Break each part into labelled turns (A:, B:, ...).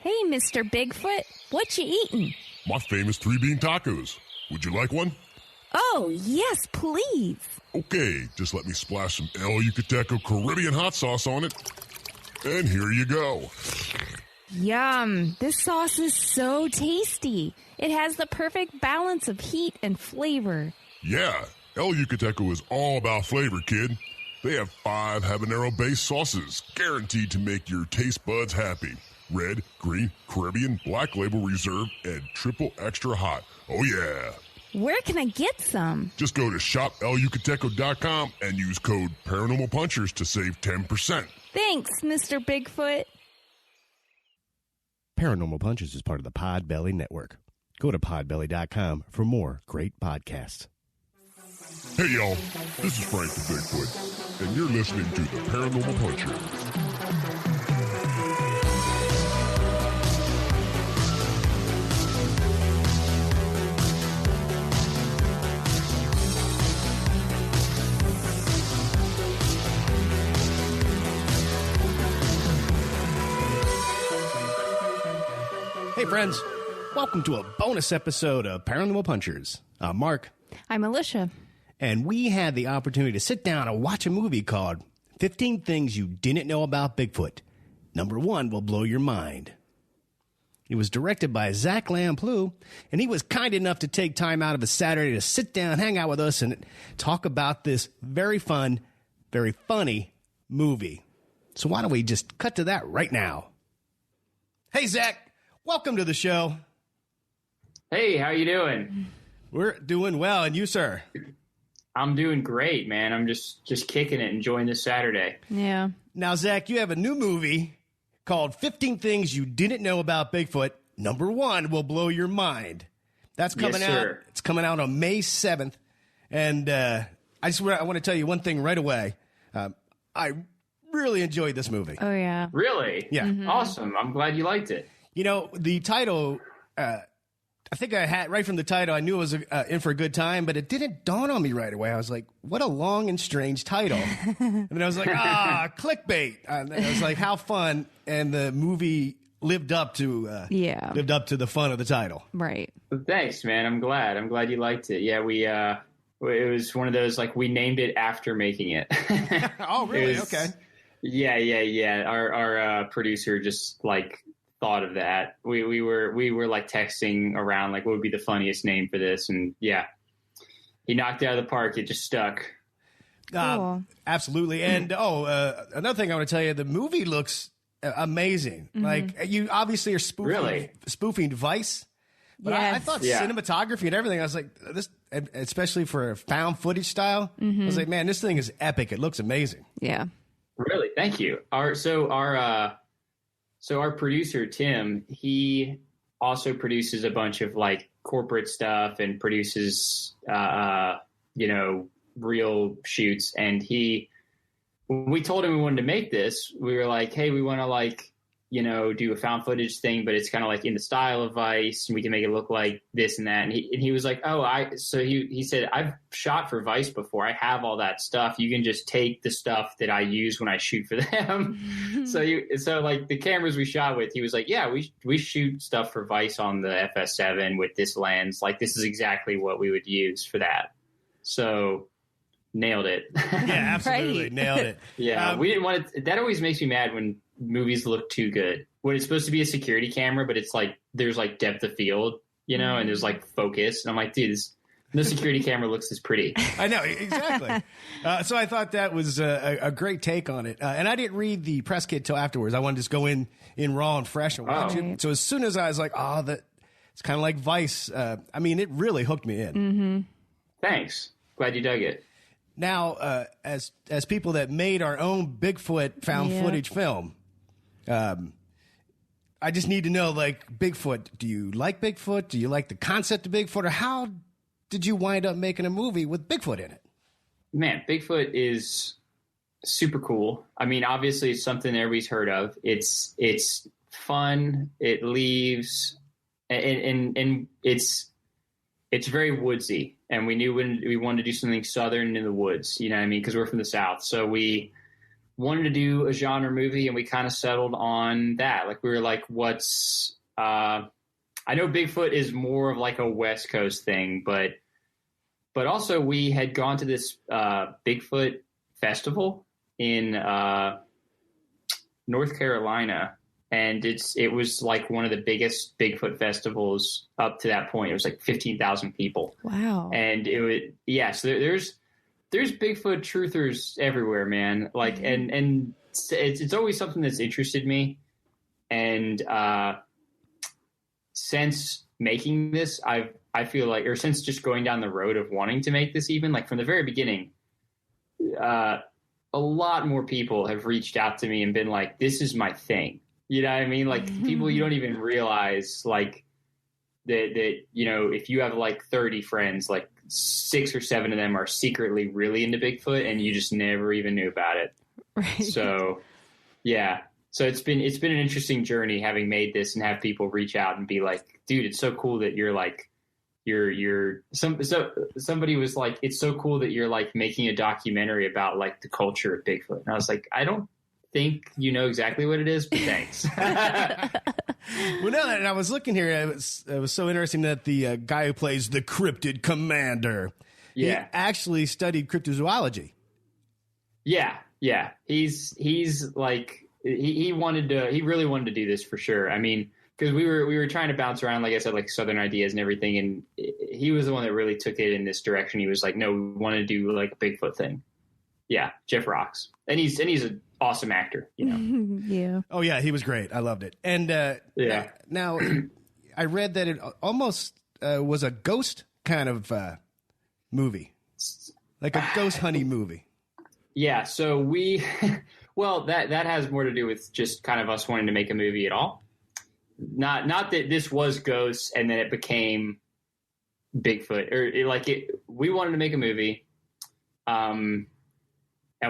A: Hey, Mr. Bigfoot, what you eating?
B: My famous 3-bean tacos. Would you like one?
A: Oh, yes, please.
B: Okay, just let me splash some El Yucateco Caribbean hot sauce on it. And here you go.
A: Yum, this sauce is so tasty. It has the perfect balance of heat and flavor.
B: Yeah, El Yucateco is all about flavor, kid. They have 5 habanero-based sauces, guaranteed to make your taste buds happy. Red, green, Caribbean, black label reserve, and triple extra hot. Oh yeah.
A: Where can I get some?
B: Just go to shopelucateco.com and use code Paranormal Punchers to save 10%.
A: Thanks, Mr. Bigfoot.
C: Paranormal Punchers is part of the Podbelly Network. Go to podbelly.com for more great podcasts.
B: Hey y'all, this is Frank the Bigfoot, and you're listening to the Paranormal Puncher.
C: Hey friends, welcome to a bonus episode of Paranormal Punchers. I'm Mark.
A: I'm Alicia.
C: And we had the opportunity to sit down and watch a movie called 15 Things You Didn't Know About Bigfoot. Number 1 will blow your mind. It was directed by Zach Lampugh, and he was kind enough to take time out of a Saturday to sit down, hang out with us, and talk about this very fun, very funny movie. So why don't we just cut to that right now? Hey, Zach, welcome to the show.
D: Hey, how you doing?
C: We're doing well, and you, sir?
D: I'm doing great, man. I'm just kicking it, enjoying this Saturday.
A: Yeah.
C: Now, Zach, you have a new movie called 15 Things You Didn't Know About Bigfoot. Number 1 will blow your mind. That's coming out.
D: Sir.
C: It's coming out on May 7th. And I want to tell you one thing right away. I really enjoyed this movie.
A: Oh, yeah.
D: Really?
C: Yeah.
A: Mm-hmm.
D: Awesome. I'm glad you liked it.
C: You know, the title, I think I had right from the title, I knew it was in for a good time, but it didn't dawn on me right away. I was like, what a long and strange title. And then I was like, clickbait. And then I was like, how fun. And the movie lived up to the fun of the title.
A: Right.
D: Well, thanks, man. I'm glad you liked it. Yeah, it was one of those, like, we named it after making it.
C: Oh, really? Okay.
D: Yeah. Our producer just, like, thought of that. We were like texting around, like, what would be the funniest name for this? And yeah, he knocked it out of the park. It just stuck.
A: Cool.
C: Absolutely. And another thing I want to tell you, the movie looks amazing. Mm-hmm. Like, you obviously are spoofing Vice. But
A: yes.
C: I thought cinematography and everything, I was like, this, especially for a found footage style, I was like, man, this thing is epic. It looks amazing.
A: Yeah.
D: Really? Thank you. So our producer, Tim, he also produces a bunch of, like, corporate stuff and produces, real shoots. And when we told him we wanted to make this, we were like, hey, we want to, like, do a found footage thing, but it's kind of like in the style of Vice, and we can make it look like this and that. And he was like, he said, I've shot for Vice before. I have all that stuff. You can just take the stuff that I use when I shoot for them. So like the cameras we shot with, he was like, yeah, we shoot stuff for Vice on the FS7 with this lens. Like, this is exactly what we would use for that. So nailed it.
C: Yeah, absolutely.
A: Right.
C: Nailed it.
D: Yeah. We didn't want it. That always makes me mad when movies look too good, when it's supposed to be a security camera, but it's like there's like depth of field, and there's like focus, and I'm like, dude, no security camera looks this pretty.
C: I know, exactly. So I thought that was a great take on it, and I didn't read the press kit till afterwards. I wanted to just go in raw and fresh and watch it. So as soon as I was like, it's kind of like Vice. It really hooked me in.
A: Mm-hmm.
D: Thanks, glad you dug it.
C: Now, as people that made our own Bigfoot found footage film, I just need to know, like, Bigfoot, do you like Bigfoot? Do you like the concept of Bigfoot? Or how did you wind up making a movie with Bigfoot in it?
D: Man, Bigfoot is super cool. I mean, obviously it's something everybody's heard of. It's fun. It leaves, and it's very woodsy. And we knew when we wanted to do something southern in the woods, you know what I mean? Because we're from the South. So we wanted to do a genre movie, and we kind of settled on that. Like, we were like, what's, I know Bigfoot is more of like a West Coast thing, but also we had gone to this Bigfoot festival in North Carolina, and it was like one of the biggest Bigfoot festivals up to that point. It was like 15,000 people.
A: Wow.
D: And it would, yeah. So there's Bigfoot truthers everywhere, man. Like, and it's always something that's interested me. And since making this, I feel like, or since just going down the road of wanting to make this, even like from the very beginning, a lot more people have reached out to me and been like, this is my thing. You know what I mean? Like, people you don't even realize, like, that, you know, if you have like 30 friends, like 6 or 7 of them are secretly really into Bigfoot, and you just never even knew about it.
A: Right.
D: So, yeah. So it's been an interesting journey having made this and have people reach out and be like, dude, it's so cool that you're like, somebody was like, it's so cool that you're like making a documentary about like the culture of Bigfoot. And I was like, I don't think you know exactly what it is, but thanks.
C: Well, no, and I was looking here. It was so interesting that the guy who plays the cryptid commander, he actually studied cryptozoology.
D: Yeah. He's like, he really wanted to do this for sure. I mean, because we were trying to bounce around, like I said, like Southern ideas and everything, and he was the one that really took it in this direction. He was like, no, we want to do like a Bigfoot thing. Yeah, Jeff rocks, and he's an awesome actor, you know.
A: Yeah.
C: Oh yeah, he was great. I loved it. And now I read that it almost was a ghost kind of movie, like a ghost hunting movie.
D: Yeah. So well, that has more to do with just kind of us wanting to make a movie at all. Not that this was ghosts and then it became Bigfoot, or we wanted to make a movie, and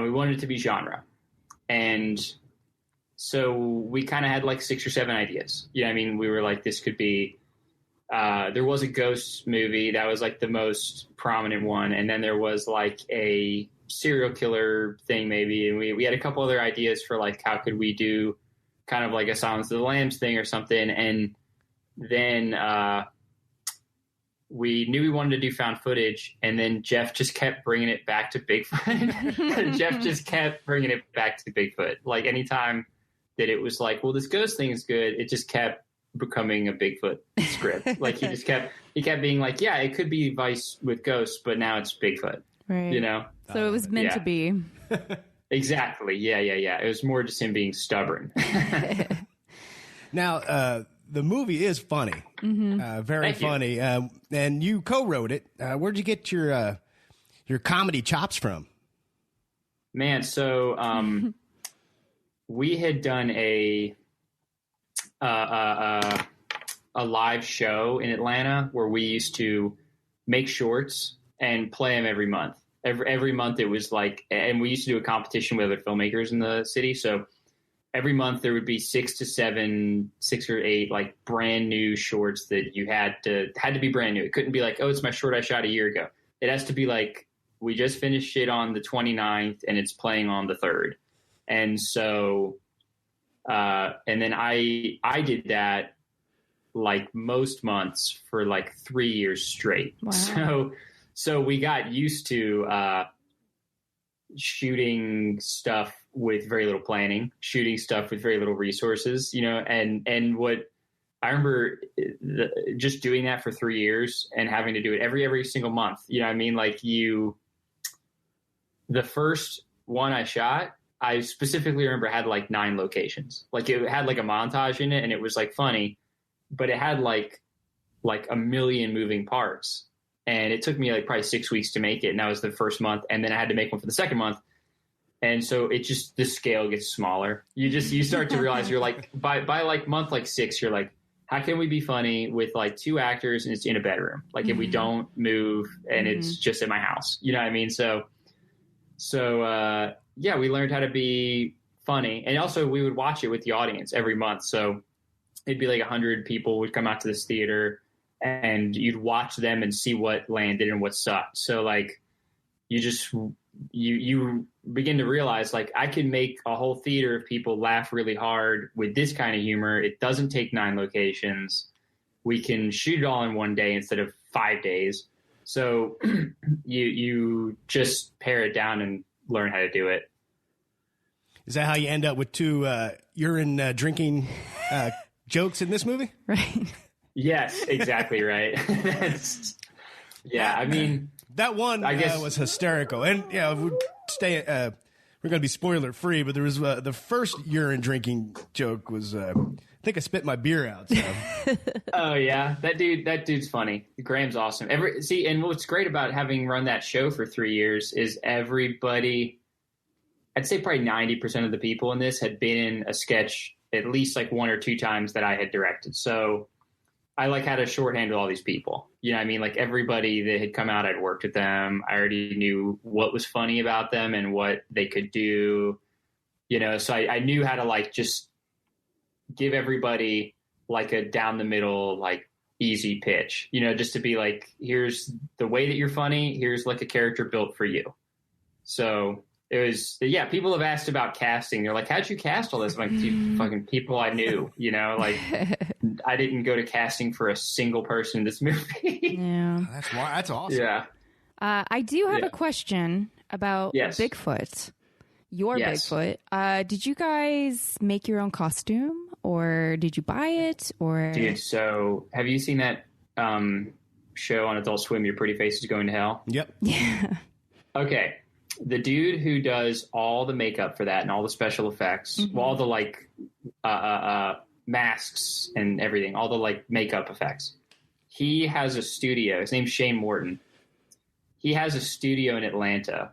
D: we wanted it to be genre. And so we kind of had like 6 or 7 ideas. You know what I mean? We were like, this could be, there was a ghost movie that was like the most prominent one. And then there was like a serial killer thing maybe. And we had a couple other ideas for like, how could we do kind of like a Silence of the Lambs thing or something. And then we knew we wanted to do found footage, and then Jeff just kept bringing it back to Bigfoot. Jeff just kept bringing it back to Bigfoot. Like, anytime that it was like, well, this ghost thing is good, it just kept becoming a Bigfoot script. Like, he kept being like, yeah, it could be Vice with ghosts, but now it's Bigfoot.
A: Right.
D: You know?
A: So it was meant to be.
D: Exactly. Yeah. It was more just him being stubborn.
C: Now, the movie is funny, very funny, and you co-wrote it. Where'd you get your comedy chops from?
D: Man, so we had done a live show in Atlanta where we used to make shorts and play them every month. Every month it was like, and we used to do a competition with other filmmakers in the city. So every month there would be 6 or 8 like brand new shorts that you had to be brand new. It couldn't be like, oh, it's my short I shot a year ago. It has to be like, we just finished it on the 29th and it's playing on the 3rd. And so, and then I did that like most months for like 3 years straight. Wow. So we got used to shooting stuff with very little planning, shooting stuff with very little resources, you know, and what I remember just doing that for 3 years and having to do it every single month. You know what I mean? Like the first one I shot, I specifically remember had like 9 locations. Like, it had like a montage in it and it was like funny, but it had like a million moving parts. And it took me like probably 6 weeks to make it. And that was the first month. And then I had to make one for the second month. And so it just, the scale gets smaller. You start to realize you're like, by like month like 6, you're like, how can we be funny with like 2 actors and it's in a bedroom? Like, if we don't move and it's just at my house, you know what I mean? So yeah, we learned how to be funny. And also we would watch it with the audience every month. So it'd be like 100 people would come out to this theater and you'd watch them and see what landed and what sucked. So like, you just you begin to realize, like, I can make a whole theater of people laugh really hard with this kind of humor. It doesn't take 9 locations. We can shoot it all in one day instead of 5 days. So you just pare it down and learn how to do it.
C: Is that how you end up with 2 urine drinking jokes in this movie?
A: Right.
D: Yes, exactly right. I mean,
C: that one
D: I guess
C: was hysterical. And we're going to be spoiler free, but there was the first urine drinking joke was I think I spit my beer out. So.
D: Oh yeah, that dude's funny. Graham's awesome. And what's great about having run that show for 3 years is everybody, I'd say probably 90% of the people in this had been in a sketch at least like 1 or 2 times that I had directed. So I like had to shorthand all these people. You know what I mean? Like everybody that had come out, I'd worked with them. I already knew what was funny about them and what they could do, so I knew how to like just give everybody like a down the middle, like easy pitch, just to be like, here's the way that you're funny. Here's like a character built for you. So it was, people have asked about casting. They're like, how'd you cast all this? I'm like, you fucking people I knew, like I didn't go to casting for a single person in this movie.
A: Yeah.
C: That's awesome.
D: Yeah.
A: I do have a question about Bigfoot. Your Bigfoot. Did you guys make your own costume or did you buy it or?
D: Dude, so have you seen that show on Adult Swim, Your Pretty Face is Going to Hell?
C: Yep.
A: Yeah.
D: Okay. The dude who does all the makeup for that and all the special effects, all the like masks and everything, all the like makeup effects. He has a studio. His name's Shane Morton. He has a studio in Atlanta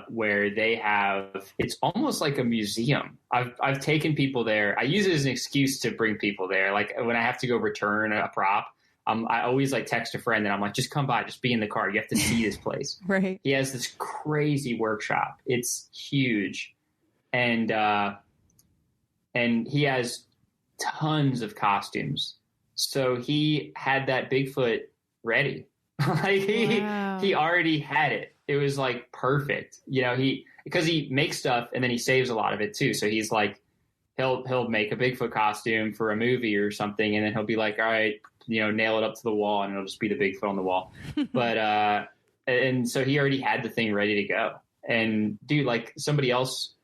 D: where they have, it's almost like a museum. I've taken people there. I use it as an excuse to bring people there. Like when I have to go return a prop, I always like text a friend and I'm like, just come by, just be in the car. You have to see this place.
A: Right.
D: He has this crazy workshop. It's huge. And he has tons of costumes. So he had that Bigfoot ready. Like he already had it. It was like perfect. Because he makes stuff and then he saves a lot of it too. So he's like, he'll make a Bigfoot costume for a movie or something. And then he'll be like, all right, nail it up to the wall and it'll just be the Bigfoot on the wall. But, and so he already had the thing ready to go. And dude, like somebody else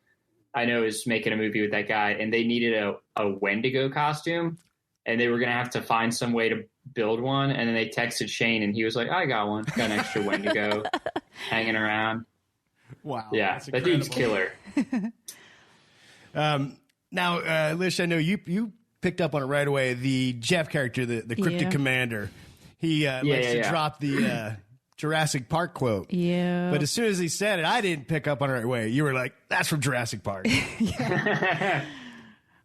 D: I know is making a movie with that guy and they needed a Wendigo costume and they were going to have to find some way to build one. And then they texted Shane and he was like, I got one, got an extra Wendigo hanging around.
C: Wow.
D: Yeah. That dude's killer.
C: Now, Lish, I know you picked up on it right away. The Jeff character, the cryptic commander, he likes to drop the Jurassic Park quote.
A: Yeah.
C: But as soon as he said it, I didn't pick up on it right away. You were like, that's from Jurassic Park.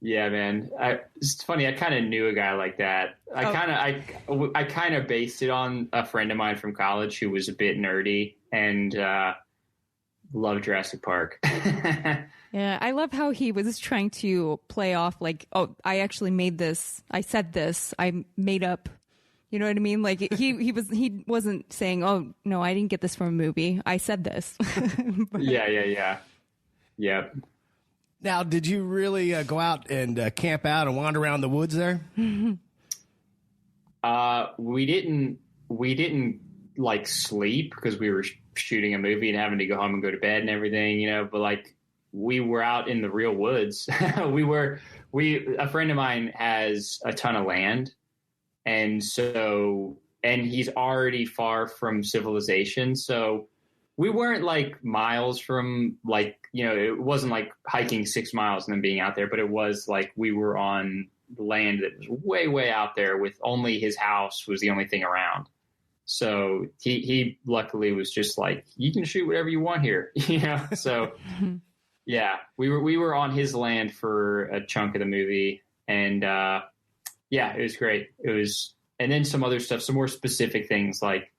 D: Yeah, man. It's funny. I kind of knew a guy like that. I kind of based it on a friend of mine from college who was a bit nerdy and loved Jurassic Park.
A: Yeah, I love how he was trying to play off like, oh, I actually made this. I said this. I made up. You know what I mean? Like he wasn't saying, oh no, I didn't get this from a movie. I said this.
D: Yeah. Yep.
C: Now, did you really go out and camp out and wander around the woods there?
D: We didn't like sleep because we were shooting a movie and having to go home and go to bed and everything, but like we were out in the real woods. A friend of mine has a ton of land. And he's already far from civilization. So we weren't like miles from like, it wasn't like hiking 6 miles and then being out there, but it was like we were on land that was way, way out there with only his house was the only thing around. So he luckily was just like, you can shoot whatever you want here, So yeah, we were on his land for a chunk of the movie and, yeah, it was great. And then some other stuff, some more specific things like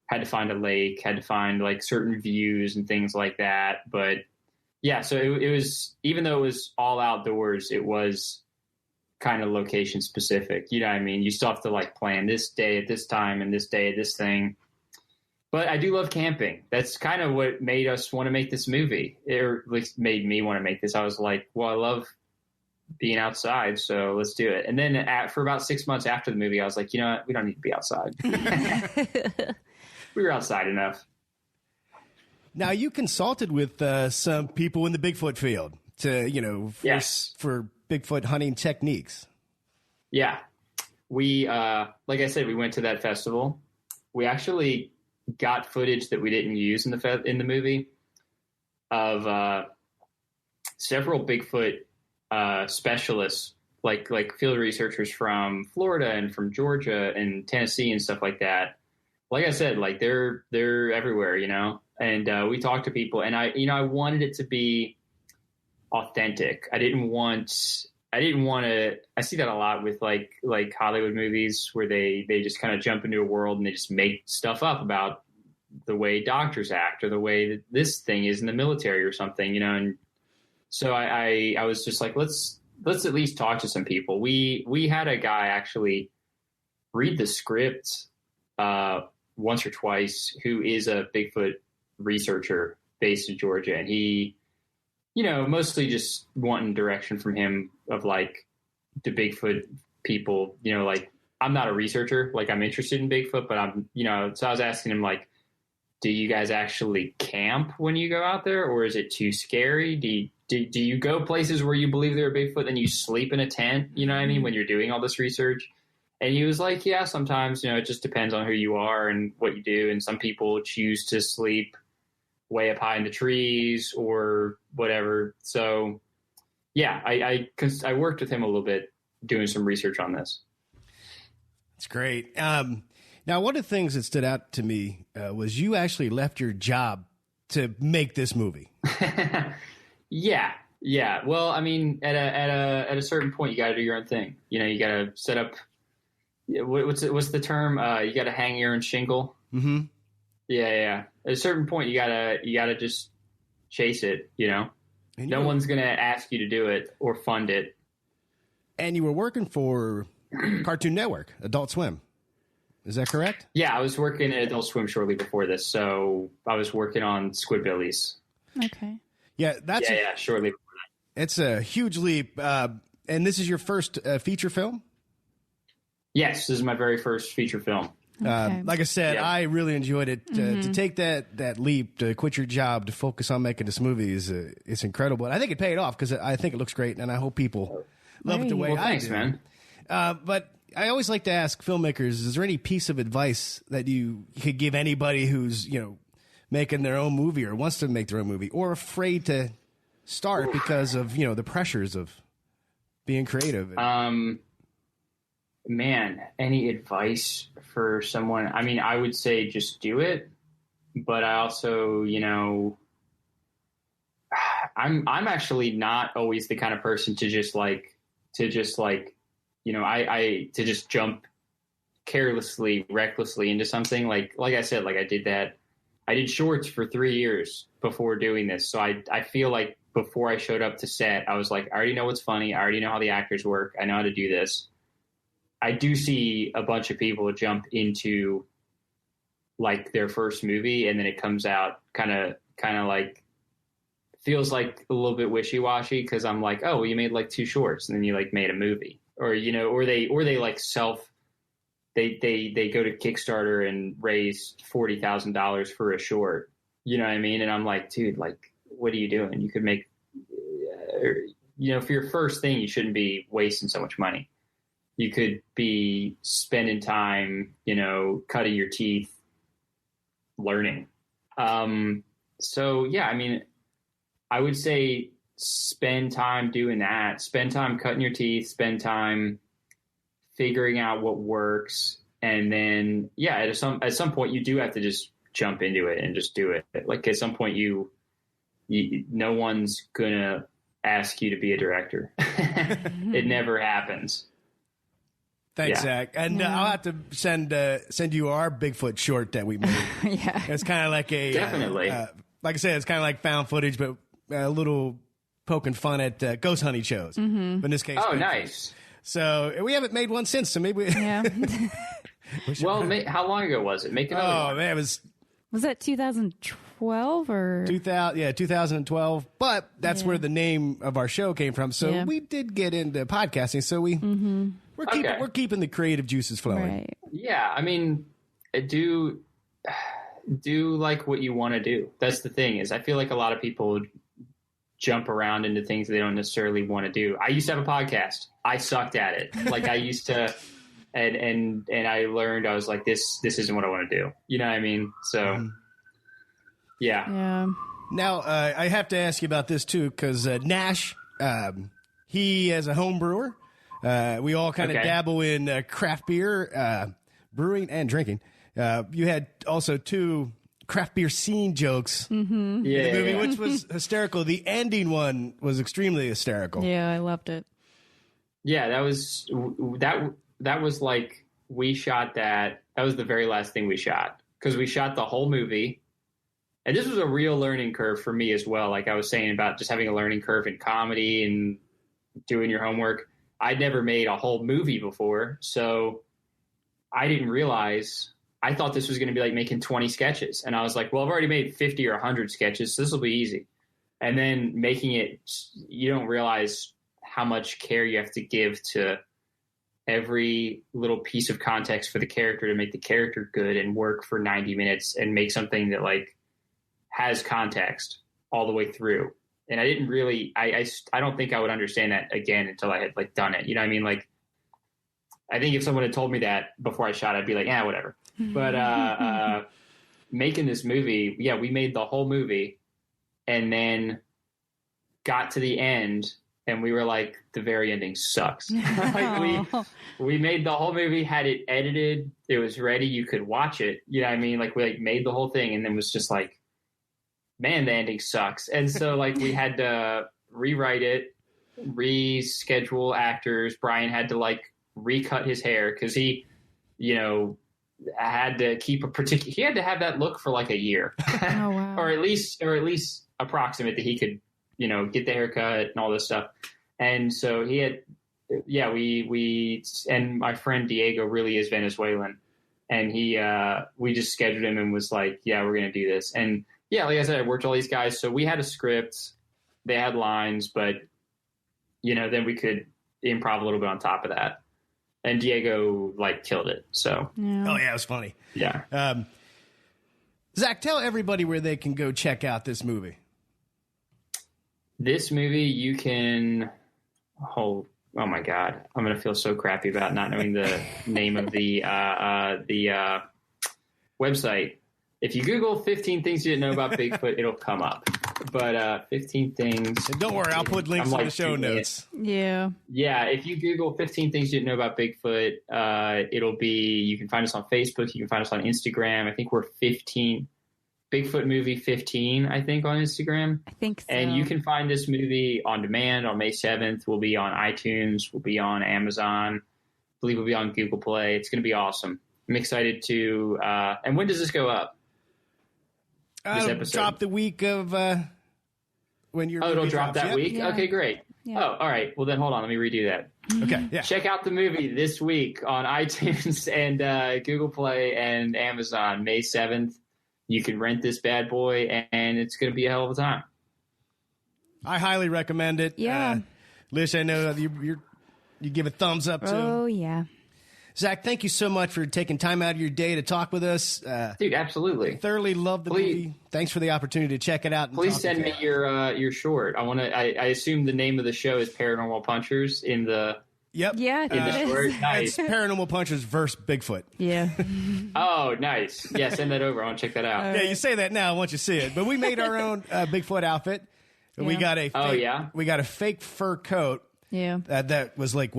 D: had to find a lake, had to find like certain views and things like that. But yeah, so it was, even though it was all outdoors, it was kind of location specific. You know what I mean? You still have to like plan this day at this time and this day at this thing. But I do love camping. That's kind of what made us want to make this movie, or at least made me want to make this. I was like, well, I love being outside, so let's do it. And then for about 6 months after the movie, I was like, you know what? We don't need to be outside. We were outside enough.
C: Now, you consulted with some people in the Bigfoot field for Bigfoot hunting techniques. Yeah.
D: We, like I said, we went to that festival. We actually got footage that we didn't use in the movie of several Bigfoot specialists, like field researchers from Florida and from Georgia and Tennessee and stuff like that. Like I said, like they're everywhere, you know. And we talked to people, and I wanted it to be authentic. I didn't want to. I see that a lot with like Hollywood movies where they just kind of jump into a world and they just make stuff up about the way doctors act or the way that this thing is in the military or something, you know. And so I was just like, let's at least talk to some people. We had a guy actually read the script once or twice who is a Bigfoot researcher based in Georgia, and he, you know, mostly just wanting direction from him of like the Bigfoot people, you know, like I'm not a researcher, like I'm interested in Bigfoot, but I'm, you know, so I was asking him like, do you guys actually camp when you go out there, or is it too scary? Do you go places where you believe there are Bigfoot and you sleep in a tent, you know what I mean, when you're doing all this research? And he was like, yeah, sometimes, you know, it just depends on who you are and what you do. And some people choose to sleep way up high in the trees or whatever. So, yeah, I worked with him a little bit doing some research on this.
C: That's great. Now, one of the things that stood out to me was you actually left your job to make this movie.
D: Yeah. Well, I mean, at a certain point, you got to do your own thing. You know, you got to set up. What's the term? You got to hang your own shingle.
C: Mm-hmm.
D: Yeah. At a certain point, you gotta just chase it. You know, no one's gonna ask you to do it or fund it.
C: And you were working for Cartoon Network, Adult Swim. Is that correct?
D: Yeah, I was working at Adult Swim shortly before this, so I was working on Squidbillies.
A: Okay.
C: Yeah,
D: shortly before that.
C: It's a huge leap. And this is your first feature film?
D: Yes, this is my very first feature film.
A: Okay.
C: Like I said,
D: Yeah.
C: I really enjoyed it. To take that leap, to quit your job, to focus on making this movie it's incredible. And I think it paid off because I think it looks great, and I hope people love it the way
D: thanks,
C: I do.
D: man.
C: But I always like to ask filmmakers, is there any piece of advice that you could give anybody who's, you know, making their own movie or wants to make their own movie or afraid to start because of, you know, the pressures of being creative?
D: Man, any advice for someone? I mean, I would say just do it, but I also, you know, I'm actually not always the kind of person to just jump carelessly, recklessly into something. Like I said, like I did shorts for 3 years before doing this. So I feel like before I showed up to set, I was like, I already know what's funny. I already know how the actors work. I know how to do this. I do see a bunch of people jump into like their first movie and then it comes out kind of like feels like a little bit wishy-washy because I'm like, oh, well, you made like 2 shorts and then you like made a movie, or, you know, or they like they go to Kickstarter and raise $40,000 for a short, you know what I mean? And I'm like, dude, like, what are you doing? You could make, you know, for your first thing, you shouldn't be wasting so much money. You could be spending time, you know, cutting your teeth, learning. So, yeah, I mean, I would say spend time doing that. Spend time cutting your teeth. Spend time figuring out what works. And then, yeah, at some point, you do have to just jump into it and just do it. Like, at some point, you no one's going to ask you to be a director. It never happens.
C: Thanks,
D: Yeah.
C: Zach. And I'll have to send you our Bigfoot short that we made.
A: Yeah.
C: It's kind of like a
D: Definitely.
C: like I said, it's kind of like found footage, but a little poking fun at ghost hunting shows. Mm-hmm. But in this case,
D: Oh,
C: Bigfoot.
D: nice.
C: So we haven't made one since. So maybe.
A: Yeah.
D: Well, how long ago was it? Make another
C: Oh
D: one.
C: man, it was
A: Was that 2012 or
C: 2012. But that's where the name of our show came from. So we did get into podcasting. So we're keeping the creative juices flowing.
A: Right.
D: Yeah, I mean, do like what you want to do. That's the thing is I feel like a lot of people jump around into things they don't necessarily want to do. I used to have a podcast. I sucked at it. Like I used to, and I learned, I was like, this isn't what I want to do. You know what I mean? So yeah.
C: Now, I have to ask you about this too, because Nash, he as a home brewer, we all kind of dabble in craft beer, brewing and drinking. You had also 2 craft beer scene jokes in the movie, which was hysterical. The ending one was extremely hysterical.
A: Yeah, I loved it.
D: Yeah, that was like we shot that. That was the very last thing we shot because we shot the whole movie. And this was a real learning curve for me as well. Like I was saying about just having a learning curve in comedy and doing your homework. I'd never made a whole movie before, so I didn't realize. I thought this was going to be like making 20 sketches. And I was like, well, I've already made 50 or 100 sketches, so this will be easy. And then making it, you don't realize how much care you have to give to every little piece of context for the character to make the character good and work for 90 minutes and make something that like has context all the way through. And I didn't really, I don't think I would understand that again until I had like done it. You know what I mean? Like, I think if someone had told me that before I shot, I'd be like, yeah, whatever. But making this movie, we made the whole movie and then got to the end and we were like, the very ending sucks. Like we made the whole movie, had it edited, it was ready, you could watch it. You know what I mean? Like we like made the whole thing and then was just like, man, the ending sucks. And so like we had to rewrite it, reschedule actors. Brian had to like recut his hair because he, had to keep he had to have that look for like a year.
A: Oh, wow.
D: or at least approximate that he could, get the haircut and all this stuff. And so he had, we and my friend Diego really is Venezuelan. And we just scheduled him and was like, yeah, we're going to do this. And yeah, like I said, I worked with all these guys. So we had a script, they had lines, but then we could improv a little bit on top of that. And Diego like killed it. So
C: it was funny.
D: Yeah.
C: Zach, tell everybody where they can go check out this movie.
D: This movie, you can. Oh my God, I'm gonna feel so crappy about not knowing the name of the website. If you Google 15 things you didn't know about Bigfoot, it'll come up. But 15 things.
C: And don't worry, I'll put links in the show notes.
A: Yeah.
D: Yeah, if you Google 15 things you didn't know about Bigfoot, it'll be, you can find us on Facebook, you can find us on Instagram. I think we're 15, Bigfoot Movie 15, I think, on Instagram.
A: I think so.
D: And you can find this movie on demand on May 7th. We'll be on iTunes. We'll be on Amazon. I believe we'll be on Google Play. It's going to be awesome. I'm excited to, and when does this go up?
C: Drop the week of when you're.
D: Oh, it'll drop that week?
A: Yeah.
D: Okay, great. Yeah. Oh, all right. Well, then hold on. Let me redo that.
C: Okay, yeah.
D: Check out the movie this week on iTunes and Google Play and Amazon, May 7th. You can rent this bad boy, and it's going to be a hell of a time.
C: I highly recommend it.
A: Yeah.
C: Lish, I know you give a thumbs up, too.
A: Oh, yeah.
C: Zach, thank you so much for taking time out of your day to talk with us.
D: Dude, absolutely.
C: Thoroughly love the movie. Thanks for the opportunity to check it out. And
D: please send me your short. I assume the name of the show is Paranormal Punchers in the.
C: Yep.
A: Yeah.
D: In the short. Nice.
C: It's Paranormal Punchers versus Bigfoot.
A: Yeah.
D: Oh, nice. Yeah, send that over. I want to check that out.
C: Yeah, you say that now once you see it. But we made our own Bigfoot outfit. We got a. We got a fake fur coat.
A: Yeah.
C: That was like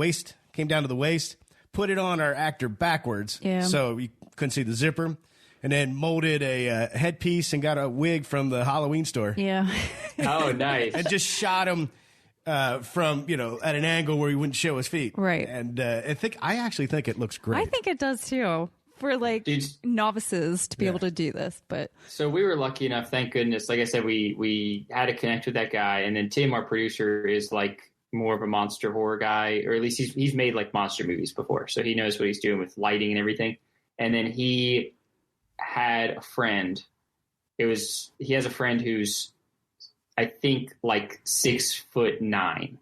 C: came down to the waist. Put it on our actor backwards, so you couldn't see the zipper, and then molded a headpiece and got a wig from the Halloween store.
A: Yeah.
D: Oh, nice.
C: And just shot him from at an angle where he wouldn't show his feet.
A: Right.
C: And I actually think it looks great.
A: I think it does too. For novices to be able to do this, but
D: so we were lucky enough, thank goodness. Like I said, we had to connect with that guy, and then Tim, our producer, is like more of a monster horror guy, or at least he's made like monster movies before, so he knows what he's doing with lighting and everything. And then he had a friend he has a friend who's, I think, like 6'9".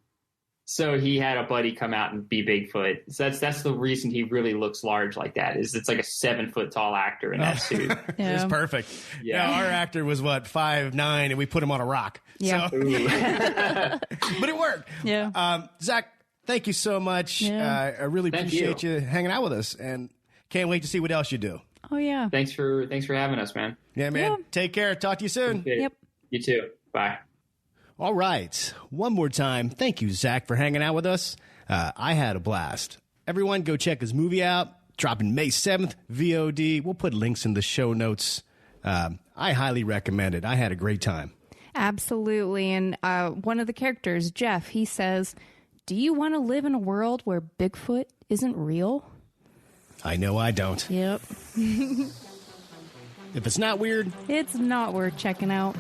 D: So he had a buddy come out and be Bigfoot. So that's the reason he really looks large like that. Is it's like a 7 foot tall actor in that suit.
C: It's perfect.
D: Yeah.
C: Our actor was 5'9", and we put him on a rock.
A: Yeah.
C: So, but it worked.
A: Yeah.
C: Zach, thank you so much.
A: Yeah.
C: I really appreciate you hanging out with us, and can't wait to see what else you do.
A: Oh yeah.
D: Thanks for having us, man.
C: Yeah, man.
A: Yeah.
C: Take care. Talk to you soon.
A: Yep.
D: You too. Bye.
C: All right. One more time. Thank you, Zach, for hanging out with us. I had a blast. Everyone, go check his movie out. Dropping May 7th, VOD. We'll put links in the show notes. I highly recommend it. I had a great time.
A: Absolutely. And one of the characters, Jeff, he says, "Do you want to live in a world where Bigfoot isn't real?"
C: I know I don't.
A: Yep.
C: If it's not weird,
A: It's not worth checking out.